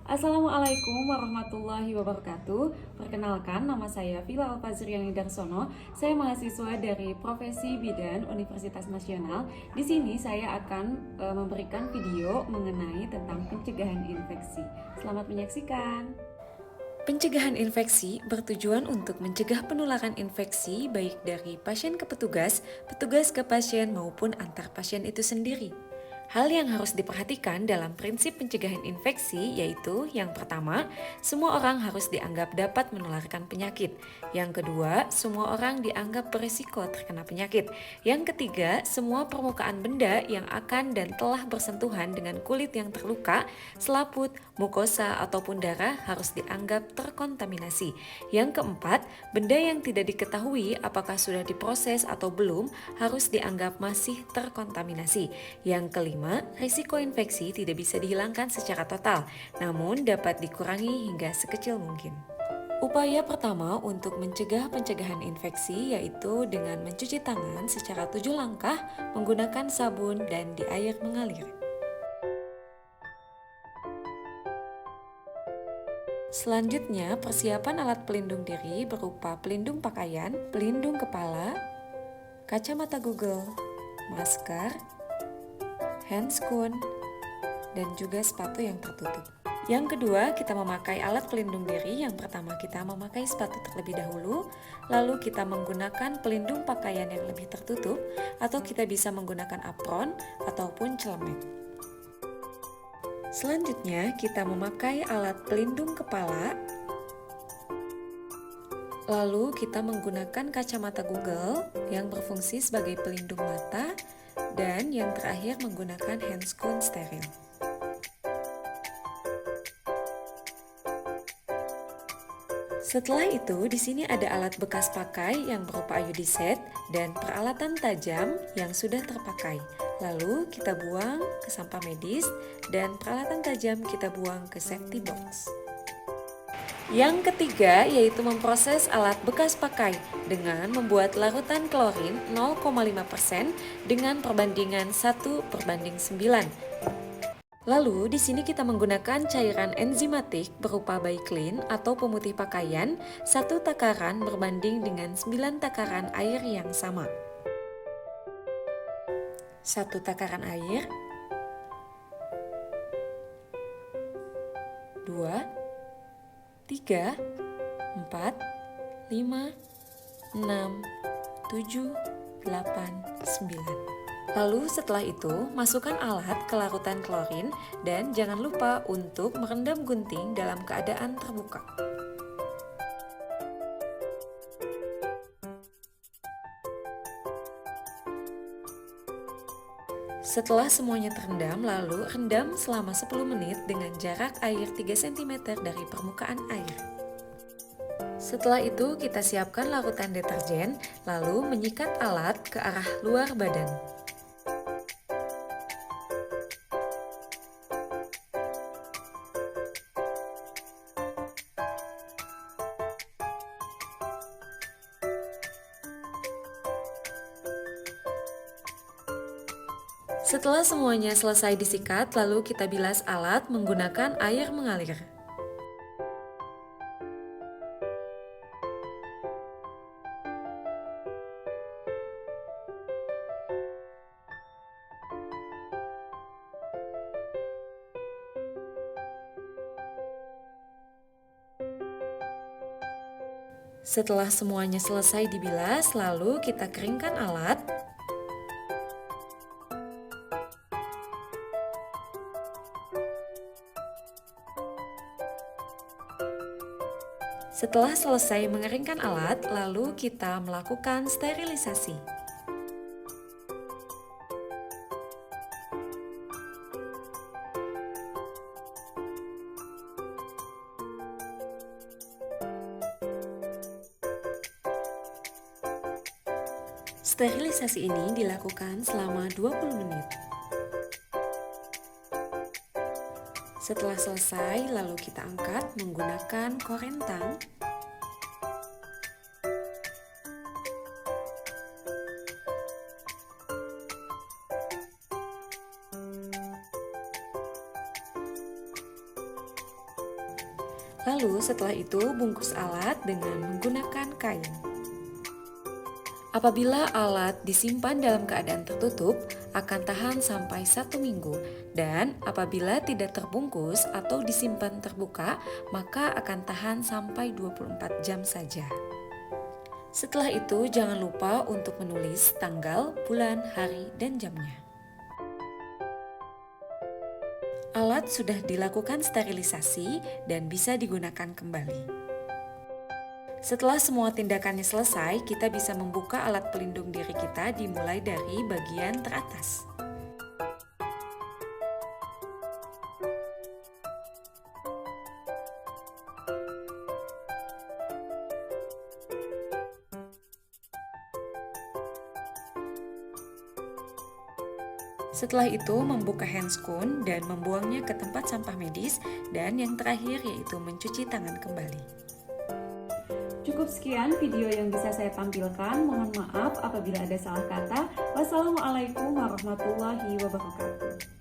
Assalamualaikum warahmatullahi wabarakatuh. Perkenalkan, nama saya Vila Alfazriani Darsono. Saya mahasiswa dari Profesi Bidan Universitas Nasional. Di sini saya akan memberikan video mengenai tentang pencegahan infeksi. Selamat menyaksikan. Pencegahan infeksi bertujuan untuk mencegah penularan infeksi baik dari pasien ke petugas, petugas ke pasien maupun antar pasien itu sendiri. Hal yang harus diperhatikan dalam prinsip pencegahan infeksi yaitu yang pertama, semua orang harus dianggap dapat menularkan penyakit. Yang kedua, semua orang dianggap berisiko terkena penyakit. Yang ketiga, semua permukaan benda yang akan dan telah bersentuhan dengan kulit yang terluka, selaput, mukosa, ataupun darah harus dianggap terkontaminasi. Yang keempat, benda yang tidak diketahui apakah sudah diproses atau belum harus dianggap masih terkontaminasi. Yang kelima, risiko infeksi tidak bisa dihilangkan secara total, namun dapat dikurangi hingga sekecil mungkin. Upaya pertama untuk mencegah pencegahan infeksi yaitu dengan mencuci tangan secara 7 langkah menggunakan sabun dan di air mengalir. Selanjutnya, persiapan alat pelindung diri berupa pelindung pakaian, pelindung kepala, kacamata Google, masker, handscoon, dan juga sepatu yang tertutup. Yang kedua, kita memakai alat pelindung diri. Yang pertama, kita memakai sepatu terlebih dahulu, lalu kita menggunakan pelindung pakaian yang lebih tertutup, atau kita bisa menggunakan apron ataupun celemek. Selanjutnya, kita memakai alat pelindung kepala, lalu kita menggunakan kacamata Google yang berfungsi sebagai pelindung mata, dan yang terakhir menggunakan handscoon steril. Setelah itu, di sini ada alat bekas pakai yang berupa IUD set dan peralatan tajam yang sudah terpakai. Lalu kita buang ke sampah medis dan peralatan tajam kita buang ke safety box. Yang ketiga yaitu memproses alat bekas pakai dengan membuat larutan klorin 0,5% dengan perbandingan 1:9. Lalu di sini kita menggunakan cairan enzimatik berupa Baiklin atau pemutih pakaian 1 takaran berbanding dengan 9 takaran air yang sama. 1 takaran air, 2, 3, 4, 5, 6, 7, 8, 9. Lalu setelah itu, masukkan alat ke larutan klorin dan jangan lupa untuk merendam gunting dalam keadaan terbuka. Setelah semuanya terendam, lalu rendam selama 10 menit dengan jarak air 3 cm dari permukaan air. Setelah itu, kita siapkan larutan deterjen, lalu menyikat alat ke arah luar badan. Setelah semuanya selesai disikat, lalu kita bilas alat menggunakan air mengalir. Setelah semuanya selesai dibilas, lalu kita keringkan alat. Setelah selesai mengeringkan alat, lalu kita melakukan sterilisasi. Sterilisasi ini dilakukan selama 20 menit. Setelah selesai, lalu kita angkat menggunakan korentang. Lalu setelah itu bungkus alat dengan menggunakan kain. Apabila alat disimpan dalam keadaan tertutup, akan tahan sampai 1 minggu, dan apabila tidak terbungkus atau disimpan terbuka, maka akan tahan sampai 24 jam saja. Setelah itu, jangan lupa untuk menulis tanggal, bulan, hari, dan jamnya. Alat sudah dilakukan sterilisasi dan bisa digunakan kembali. Setelah semua tindakannya selesai, kita bisa membuka alat pelindung diri kita dimulai dari bagian teratas. Setelah itu, membuka handscoon dan membuangnya ke tempat sampah medis, dan yang terakhir yaitu mencuci tangan kembali. Cukup sekian video yang bisa saya tampilkan. Mohon maaf apabila ada salah kata. Wassalamualaikum warahmatullahi wabarakatuh.